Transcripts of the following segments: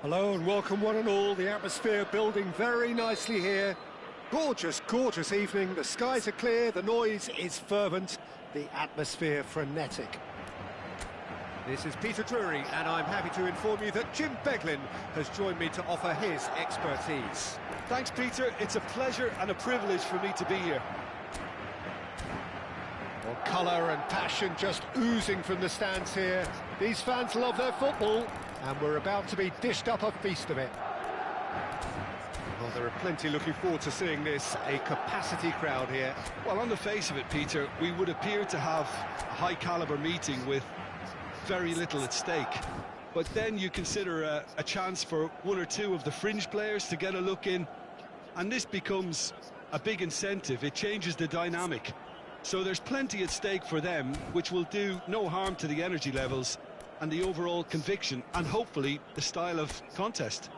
Hello and welcome one and all. The atmosphere building very nicely here. Gorgeous, gorgeous evening. The skies are clear, the noise is fervent, the atmosphere frenetic. This is Peter Drury and I'm happy to inform you that Jim Beglin has joined me to offer his expertise. Thanks, Peter. It's a pleasure and a privilege for me to be here. Well, colour and passion just oozing from the stands here. These fans love their football, and we're about to be dished up a feast of it. Well, there are plenty looking forward to seeing this, a capacity crowd here. Well, on the face of it, Peter, we would appear to have a high-caliber meeting with very little at stake. But then you consider a chance for one or two of the fringe players to get a look in, and this becomes a big incentive. It changes the dynamic. So there's plenty at stake for them, which will do no harm to the energy levels and the overall conviction and hopefully the style of contest.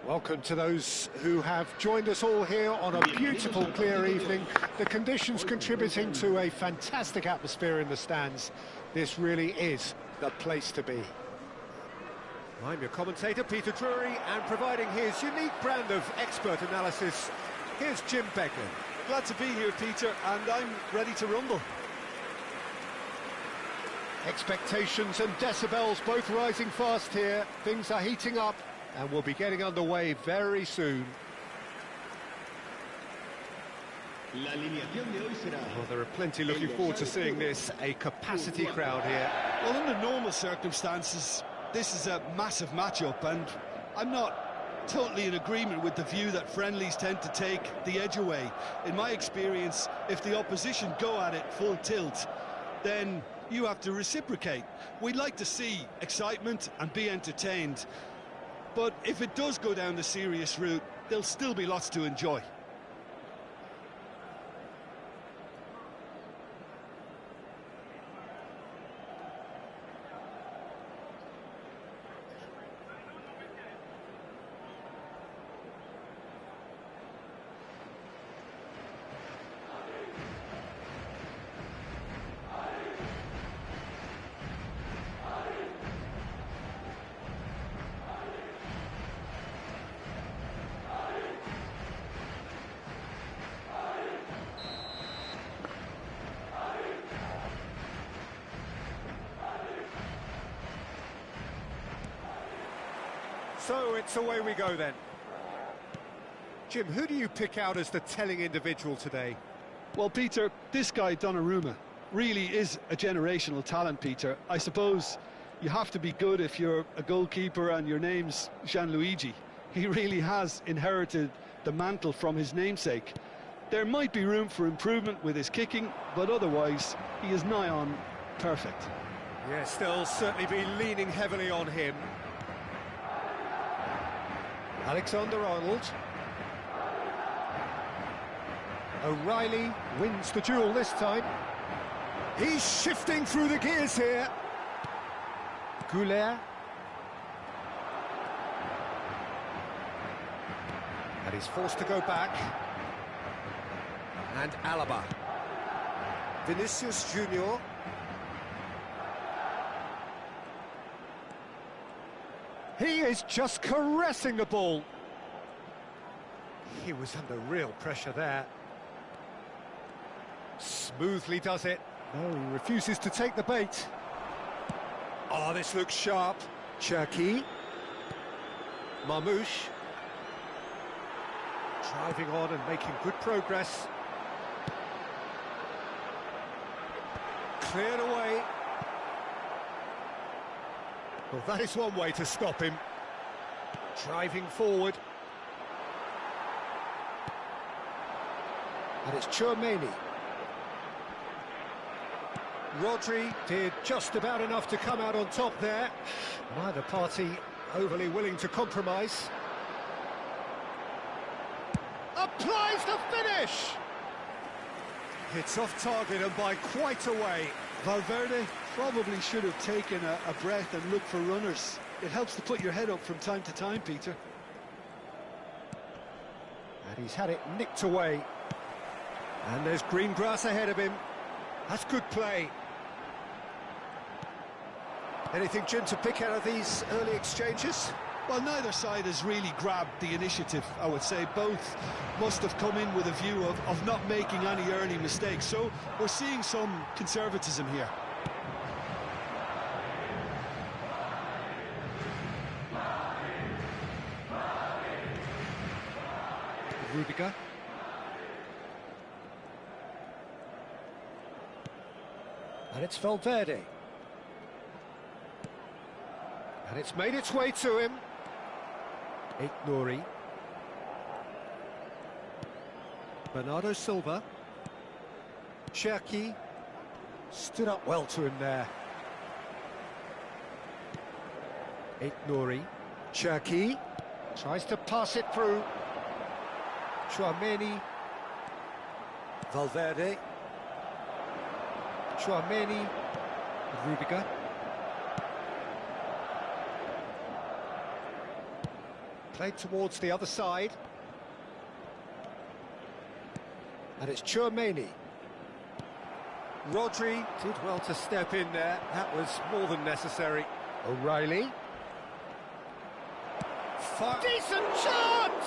Welcome to those who have joined us all here on a beautiful, clear evening. The conditions contributing to a fantastic atmosphere in the stands. This really is the place to be. I'm your commentator, Peter Drury, and providing his unique brand of expert analysis, here's Jim Beglin. Glad to be here, Peter, and I'm ready to rumble. Expectations and decibels both rising fast here. Things are heating up, and we'll be getting underway very soon. Well, there are plenty looking forward to seeing this, a capacity crowd here. Well, under normal circumstances, this is a massive matchup, and I'm not totally in agreement with the view that friendlies tend to take the edge away. In my experience, if the opposition go at it full tilt, then you have to reciprocate. We'd like to see excitement and be entertained. But if it does go down the serious route, there'll still be lots to enjoy. So it's away we go then. Jim, who do you pick out as the telling individual today? Well, Peter, this guy, Donnarumma, really is a generational talent, Peter. I suppose you have to be good if you're a goalkeeper and your name's Gianluigi. He really has inherited the mantle from his namesake. There might be room for improvement with his kicking, but otherwise, he is nigh on perfect. Yes, they'll certainly be leaning heavily on him. Alexander-Arnold. O'Reilly wins the duel this time. He's shifting through the gears here. Goulet. And he's forced to go back. And Alaba. Vinicius Junior. He is just caressing the ball. He was under real pressure there. Smoothly does it. No, he refuses to take the bait. Oh, this looks sharp. Cherki. Marmouche. Driving on and making good progress. Cleared away. Well, that is one way to stop him. Driving forward. And it's Tchouaméni. Rodri did just about enough to come out on top there. Neither party overly willing to compromise. Applies the finish! It's off target and by quite a way. Valverde probably should have taken a breath and looked for runners. It helps to put your head up from time to time, Peter. And he's had it nicked away. And there's green grass ahead of him. That's good play. Anything, Jim, to pick out of these early exchanges? Well, neither side has really grabbed the initiative, I would say. Both must have come in with a view of not making any early mistakes. So we're seeing some conservatism here. Rudiger. And it's Valverde. And it's made its way to him. Nouri. Bernardo Silva. Cherki stood up well to him there. Nouri. Cherki tries to pass it through. Tchouaméni. Valverde. Tchouaméni. Rudiger. Played towards the other side. And it's Tchouaméni. Rodri did well to step in there. That was more than necessary. O'Reilly. Decent chance!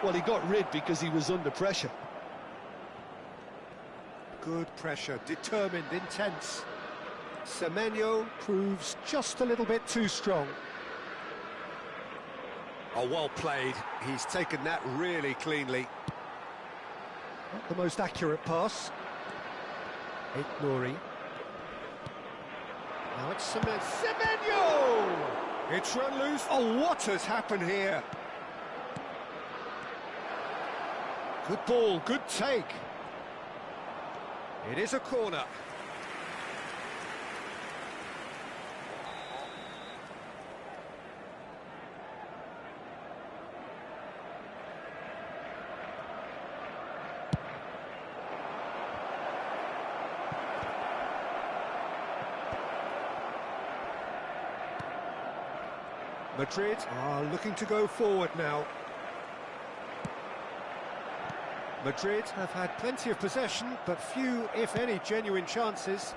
Well, he got rid because he was under pressure. Good pressure, determined, intense. Semenyo proves just a little bit too strong. Oh, well played. He's taken that really cleanly. Not the most accurate pass. Nouri. Now it's Semenyo! It's run loose. Oh, what has happened here? Good ball, good take. It is a corner. Madrid are looking to go forward now. Madrid have had plenty of possession, but few, if any, genuine chances.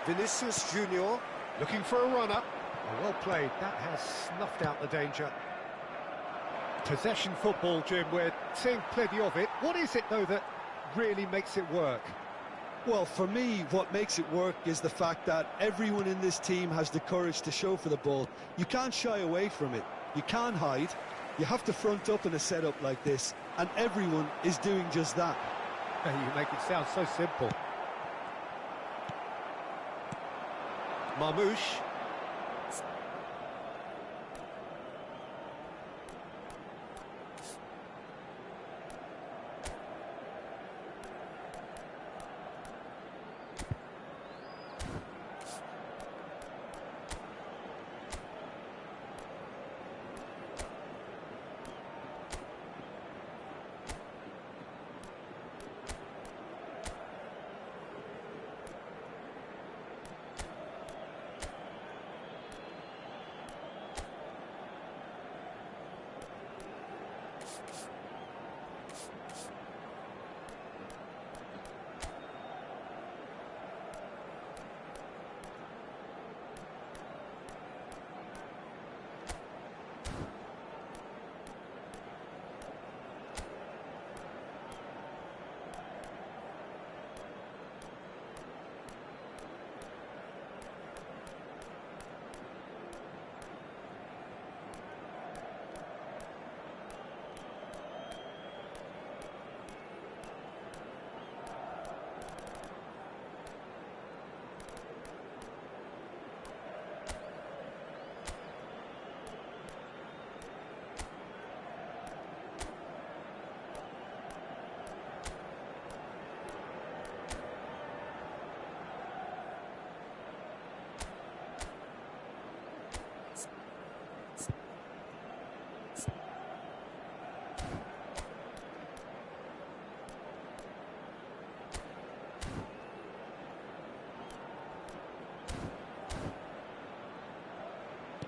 Vinicius Junior looking for a runner. Oh, well played. That has snuffed out the danger. Possession football, Jim. We're seeing plenty of it. What is it, though, that really makes it work? Well, for me, what makes it work is the fact that everyone in this team has the courage to show for the ball. You can't shy away from it. You can't hide. You have to front up in a setup like this, and everyone is doing just that. You make it sound so simple. Marmouche.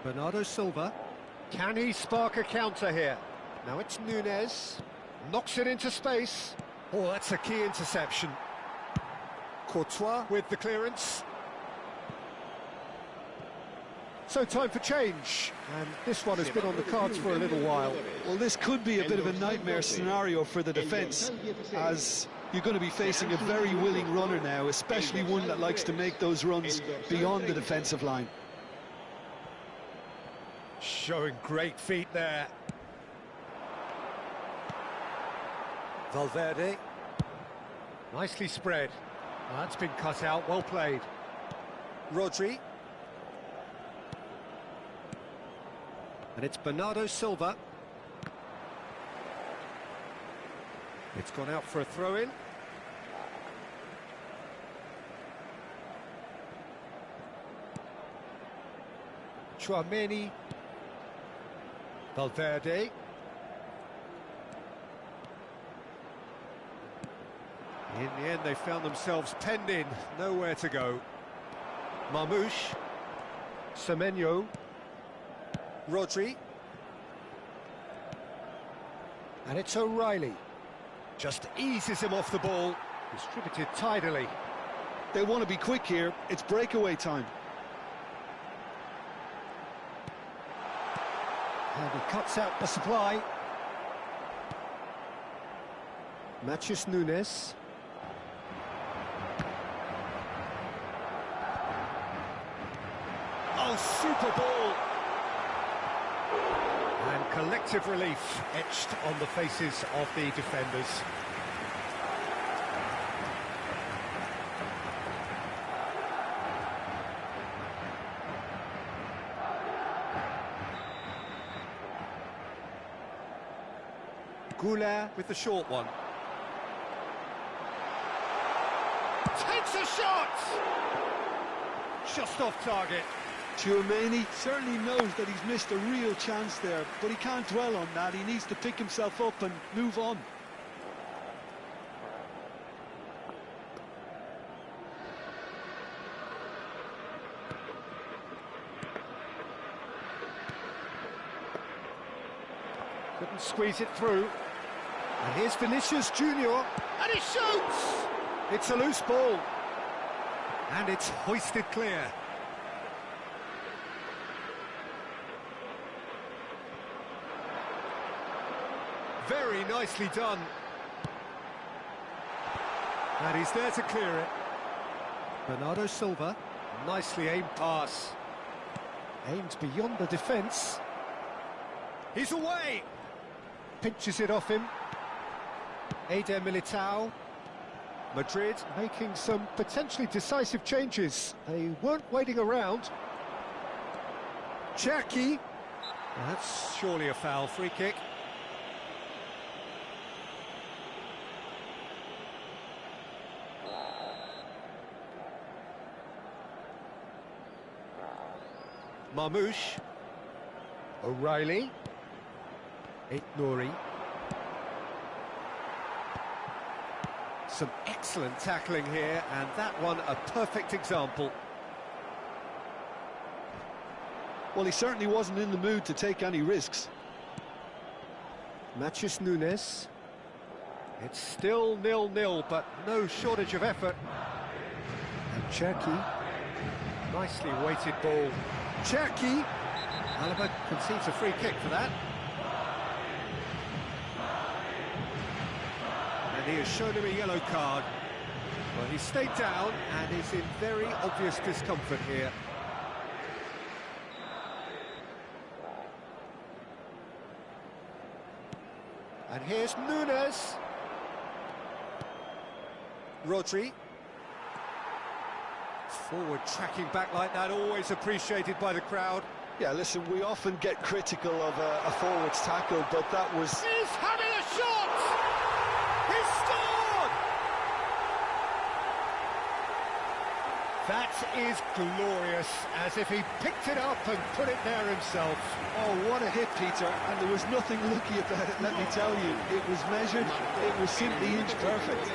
Bernardo Silva. Can he spark a counter here? Now it's Nunez. Knocks it into space. Oh, that's a key interception. Courtois with the clearance. So time for change. And this one has been on the cards for a little while. Well, this could be a bit of a nightmare scenario for the defence, as you're going to be facing a very willing runner now, especially one that likes to make those runs beyond the defensive line. Showing great feet there. Valverde. Nicely spread. Oh, that's been cut out, well played. Rodri. And it's Bernardo Silva. It's gone out for a throw-in. Chouameni. Valverde. In the end, they found themselves penned in, nowhere to go. Marmouche. Semenyo. Rodri. And it's O'Reilly. Just eases him off the ball. Distributed tidily. They want to be quick here. It's breakaway time. And he cuts out the supply. Mathias Nunez. Oh, super ball! And collective relief etched on the faces of the defenders. Goulart with the short one. Takes a shot! Just off target. Chouameni certainly knows that he's missed a real chance there, but he can't dwell on that. He needs to pick himself up and move on. Couldn't squeeze it through. And here's Vinicius Junior, and he shoots! It's a loose ball. And it's hoisted clear. Very nicely done. And he's there to clear it. Bernardo Silva, nicely aimed pass. Aimed beyond the defence. He's away! Pinches it off him. Eder Militao. Madrid making some potentially decisive changes. They weren't waiting around. Cherki. That's surely a foul. Free kick. Marmouche. O'Reilly. Nouri. Some excellent tackling here, and that one a perfect example. Well, he certainly wasn't in the mood to take any risks. Matheus Nunes. It's still 0-0, but no shortage of effort. And Cherki. Nicely weighted ball. Cherki. Alaba concedes a free kick for that. And he has shown him a yellow card. Well, he stayed down and is in very obvious discomfort here. And here's Nunes. Rodri. Forward tracking back like that, always appreciated by the crowd. Yeah, listen, we often get critical of a forward's tackle, but that was... He's having a shot! He's scored! That is glorious, as if he picked it up and put it there himself. Oh, what a hit, Peter, and there was nothing lucky about it, let me tell you. It was measured, it was simply inch perfect.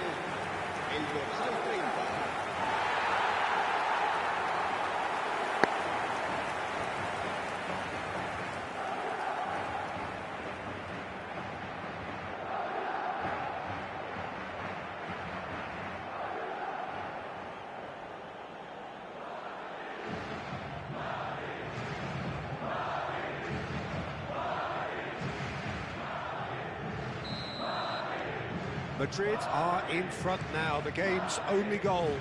Madrid are in front now, the game's only goal.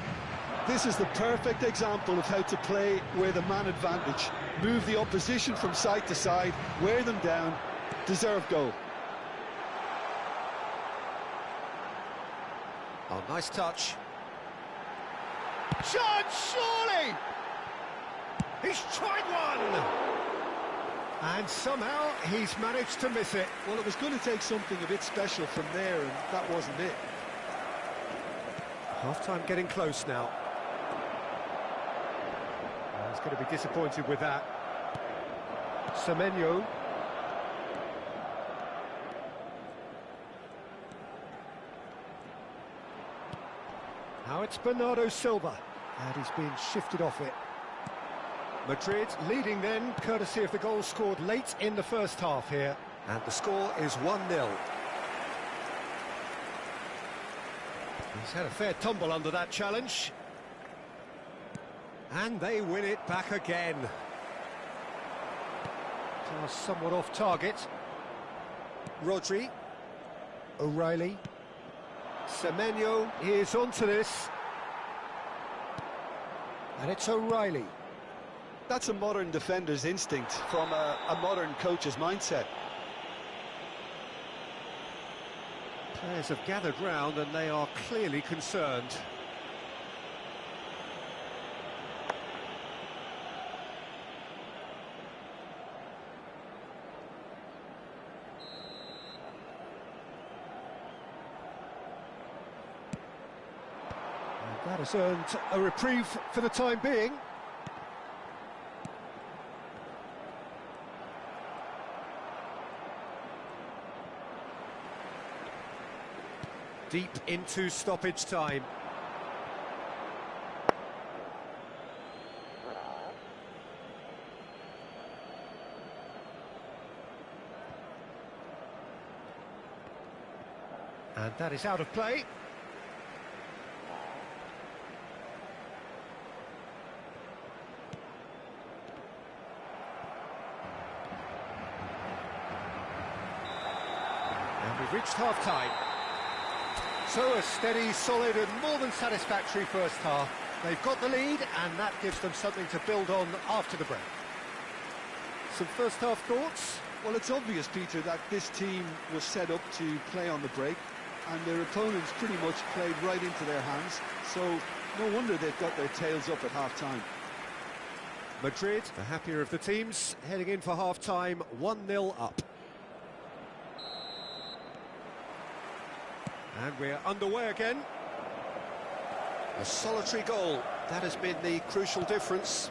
This is the perfect example of how to play with a man advantage. Move the opposition from side to side, wear them down, deserve goal. Oh, nice touch. Chance, surely! He's tried one! And somehow he's managed to miss it. Well, it was going to take something a bit special from there, and that wasn't it. Half-time getting close now. He's going to be disappointed with that. Semenyo. Now it's Bernardo Silva, and he's been shifted off it. Madrid leading then, courtesy of the goal scored late in the first half here. And the score is 1-0. He's had a fair tumble under that challenge. And they win it back again. Pass somewhat off target. Rodri. O'Reilly. Semenyo is onto this. And it's O'Reilly. That's a modern defender's instinct from a modern coach's mindset. Players have gathered round and they are clearly concerned. And that has earned a reprieve for the time being. Deep into stoppage time. And that is out of play. And we've reached half-time. So a steady, solid and more than satisfactory first half. They've got the lead and that gives them something to build on after the break. Some first half thoughts? Well, it's obvious, Peter, that this team was set up to play on the break, and their opponents pretty much played right into their hands, so no wonder they've got their tails up at half-time. Madrid, the happier of the teams, heading in for half-time, 1-0 up. And we're underway again. A solitary goal, that has been the crucial difference.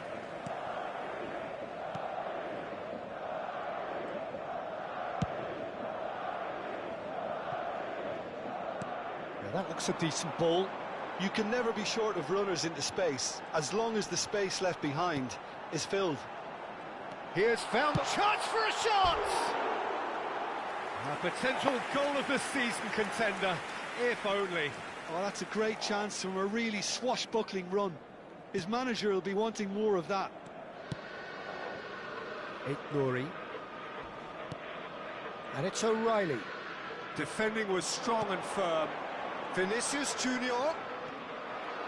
That looks a decent ball. You can never be short of runners into space, as long as the space left behind is filled. Here's found a chance for a shot! A potential goal of the season contender, if only. Oh, that's a great chance from a really swashbuckling run. His manager will be wanting more of that. Nouri. And it's O'Reilly. Defending was strong and firm. Vinicius Junior.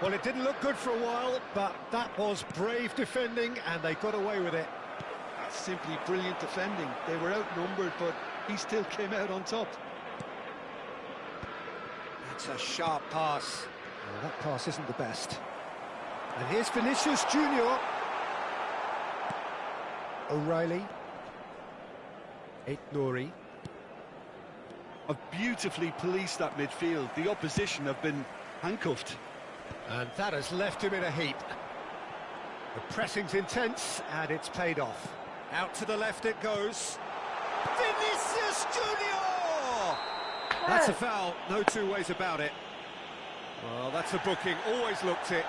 Well, it didn't look good for a while, but that was brave defending, and they got away with it. That's simply brilliant defending. They were outnumbered, but he still came out on top. That's a sharp pass. Well, that pass isn't the best. And here's Vinicius Junior. O'Reilly. Nouri. Have beautifully policed that midfield. The opposition have been handcuffed. And that has left him in a heap. The pressing's intense, and it's paid off. Out to the left it goes. Vinicius Junior! That's a foul, no two ways about it. Well, that's a booking, always looked it.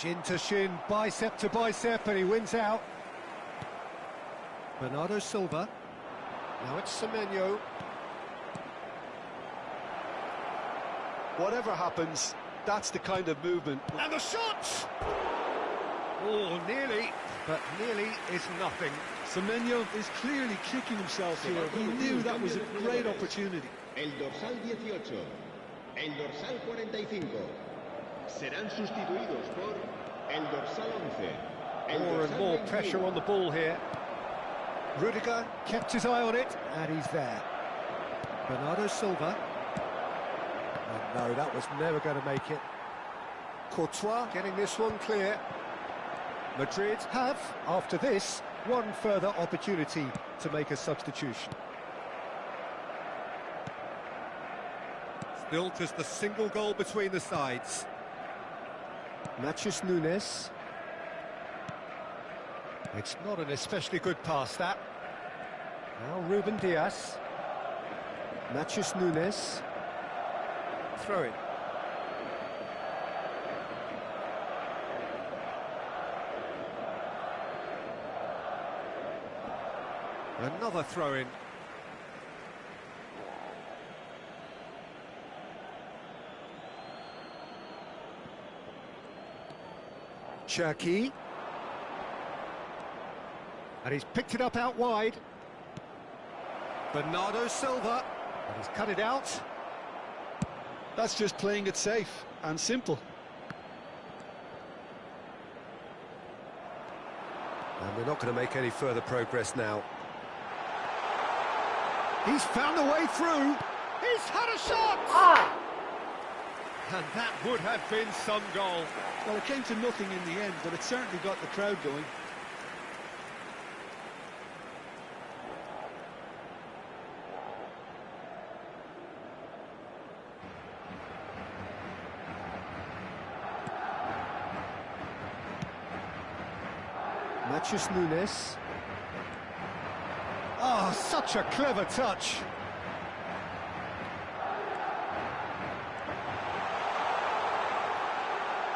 Shin to shin, bicep to bicep, and he wins out. Bernardo Silva. Now it's Semenyo. Whatever happens, that's the kind of movement. And the shot! Oh, nearly, but nearly is nothing. Semenyo is clearly kicking himself here. He knew that was a great opportunity. El dorsal 18, el dorsal 45. Serán sustituidos por el dorsal 11. More and more pressure on the ball here. Rudiger kept his eye on it, and he's there. Bernardo Silva. Oh, no, that was never going to make it. Courtois getting this one clear. Madrid have, after this, one further opportunity to make a substitution. Still just the single goal between the sides. Matheus Nunes. It's not an especially good pass, that. Now Ruben Diaz. Matheus Nunes. Throw it. Another throw-in. Cherki. And he's picked it up out wide. Bernardo Silva. And he's cut it out. That's just playing it safe and simple. And they're not going to make any further progress now. He's found a way through. He's had a shot! And that would have been some goal. Well, it came to nothing in the end, but it certainly got the crowd going. Matthews Nunes. Oh, such a clever touch.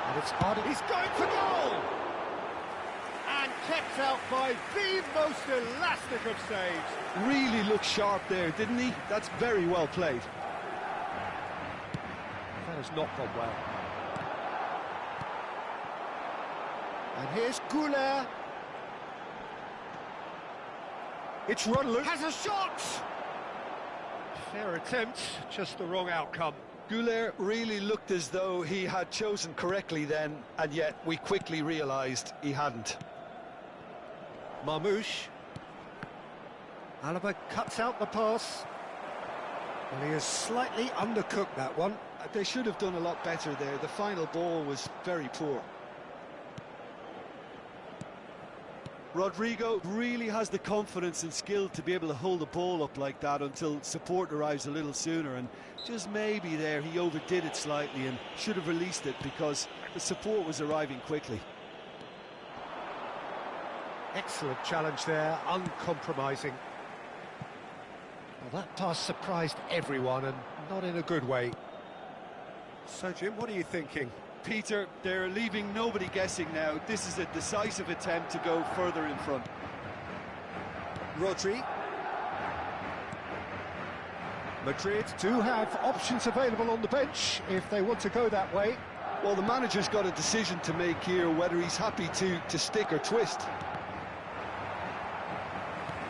And it's hard. He's going for goal! And kept out by the most elastic of saves. Really looked sharp there, didn't he? That's very well played. That has not gone well. And here's Goulet. It's run loose. Has a shot! Fair attempt, just the wrong outcome. Goulet really looked as though he had chosen correctly then, and yet we quickly realised he hadn't. Marmouche. Alaba cuts out the pass. Well, he has slightly undercooked that one. They should have done a lot better there. The final ball was very poor. Rodrigo really has the confidence and skill to be able to hold the ball up like that until support arrives a little sooner, and just maybe there he overdid it slightly and should have released it because the support was arriving quickly. Excellent challenge there, uncompromising. Well, that pass surprised everyone, and not in a good way. So, Jim, what are you thinking? Peter, they're leaving nobody guessing now. This is a decisive attempt to go further in front. Rodri. Madrid do have options available on the bench if they want to go that way. Well, the manager's got a decision to make here, whether he's happy to stick or twist.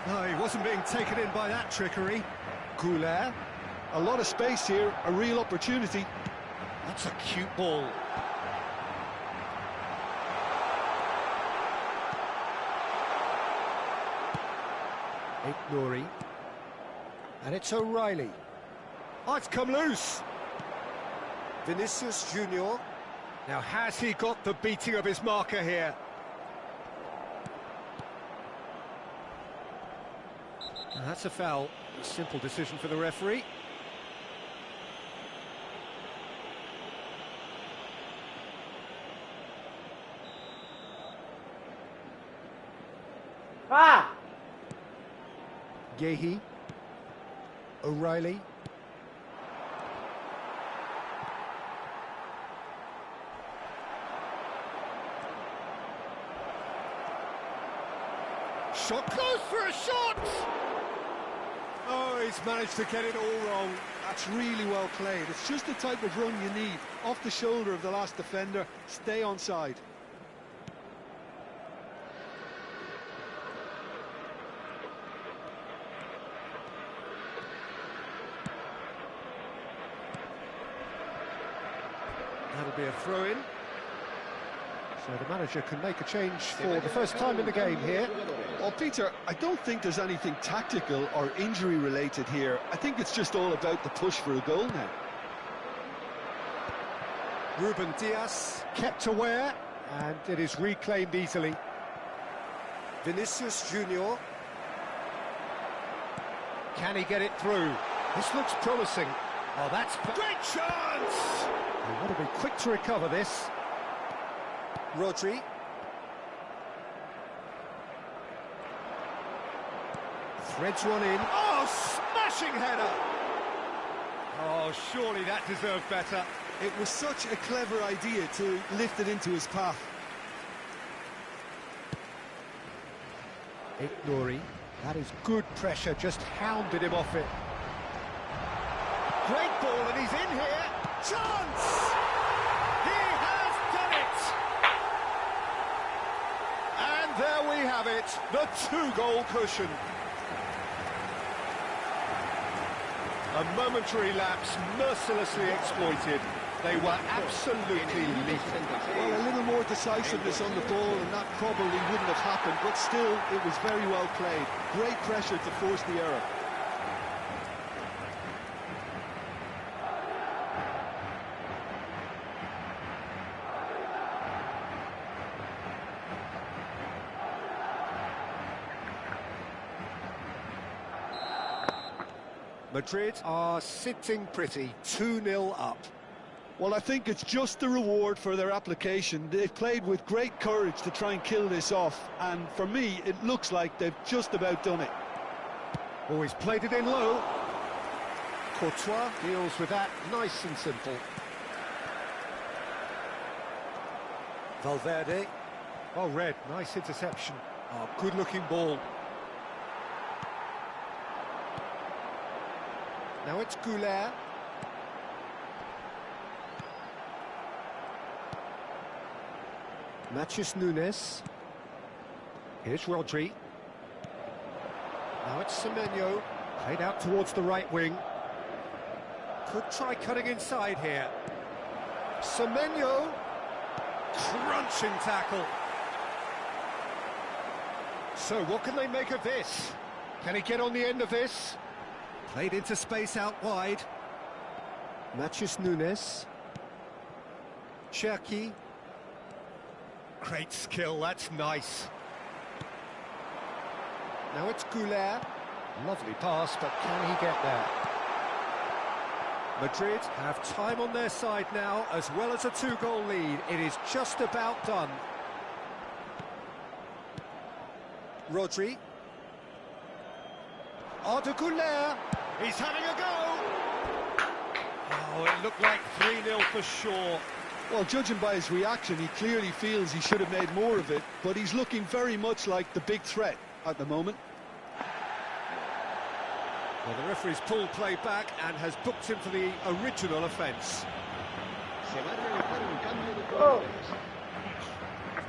No, he wasn't being taken in by that trickery. Goulet. A lot of space here, a real opportunity. That's a cute ball. Nouri. And it's O'Reilly. Oh, it's come loose. Vinicius Junior. Now, has he got the beating of his marker here? Now, that's a foul. A simple decision for the referee. Gehi, O'Reilly. Shot close for a shot! Oh, he's managed to get it all wrong. That's really well played. It's just the type of run you need. Off the shoulder of the last defender, stay onside. That'll be a throw-in. So the manager can make a change for the first time in the game here. Well, Peter, I don't think there's anything tactical or injury-related here. I think it's just all about the push for a goal now. Ruben Diaz kept aware, and it is reclaimed easily. Vinicius Junior. Can he get it through? This looks promising. Oh, that's... Great chance! They want to be quick to recover this. Rodri. Threads one in. Oh, smashing header! Oh, surely that deserved better. It was such a clever idea to lift it into his path. Nouri. That is good pressure, just hounded him off it. Great ball, and he's in here. Chance! He has done it! And there we have it, the two-goal cushion. A momentary lapse, mercilessly exploited. They were absolutely lethal. Well, a little more decisiveness on the ball, and that probably wouldn't have happened, but still, it was very well played. Great pressure to force the error. Madrid are sitting pretty, 2-0 up. Well, I think it's just the reward for their application. They've played with great courage to try and kill this off, and for me, it looks like they've just about done it. Always played it in low. Courtois deals with that, nice and simple. Valverde. Oh, Red, nice interception. Oh, good-looking ball. Now it's Goulet. Mathias Nunes. Here's Rodri. Now it's Semenyo. Played out towards the right wing. Could try cutting inside here. Semenyo. Crunching tackle. So what can they make of this? Can he get on the end of this? Played into space out wide. Mathias Nunes. Cherki. Great skill, that's nice. Now it's Goulet. Lovely pass, but can he get there? Madrid have time on their side now, as well as a 2-goal lead. It is just about done. Rodri. Arda Goulet. He's having a go! Oh, it looked like 3-0 for sure. Well, judging by his reaction, he clearly feels he should have made more of it, but he's looking very much like the big threat at the moment. Well, the referee's pulled play back and has booked him for the original offence. So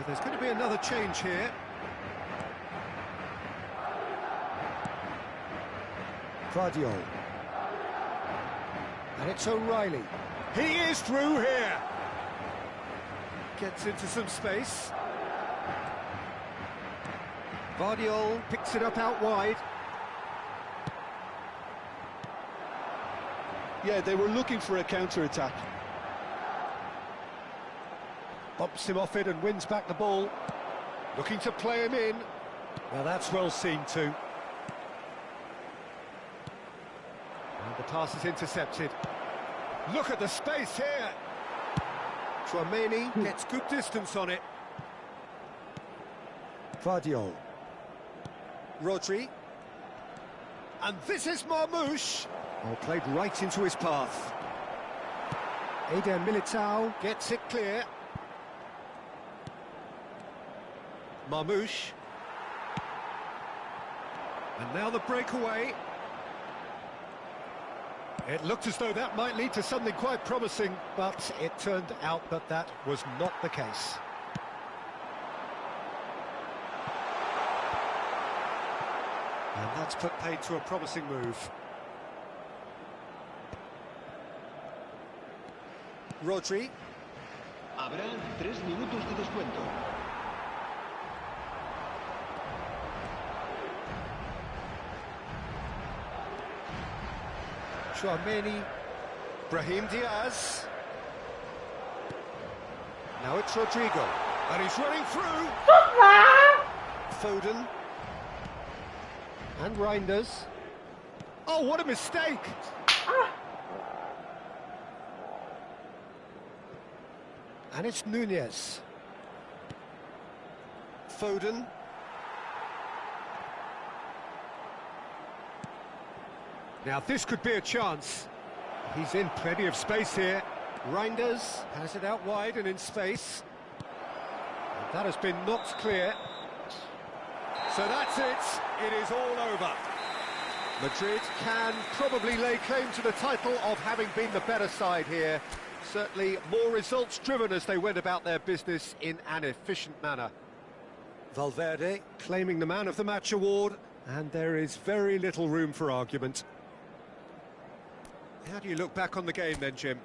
there's going to be another change here. Guardiola. And it's O'Reilly. He is through here. Gets into some space. Guardiola picks it up out wide. Yeah, they were looking for a counter-attack. Bumps him off it and wins back the ball. Looking to play him in. Well, that's well seen too. The pass is intercepted. Look at the space here. Tchouaméni gets good distance on it. Guardiola. Rodri. And this is Marmoush. Oh, played right into his path. Eder Militao gets it clear. Marmoush. And now the breakaway. It looked as though that might lead to something quite promising, but it turned out that that was not the case. And that's put paid to a promising move. Rodri. Habrá 3 minutos de descuento. Tchouaméni. Brahim Diaz. Now it's Rodrigo. And he's running through. Foden. And Reinders. Oh, what a mistake! And it's Nunez. Foden. Now this could be a chance. He's in plenty of space here. Reinders has it out wide and in space. And that has been knocked clear. So that's it. It is all over. Madrid can probably lay claim to the title of having been the better side here. Certainly more results-driven as they went about their business in an efficient manner. Valverde claiming the Man of the Match award, and there is very little room for argument. How do you look back on the game then, Jim?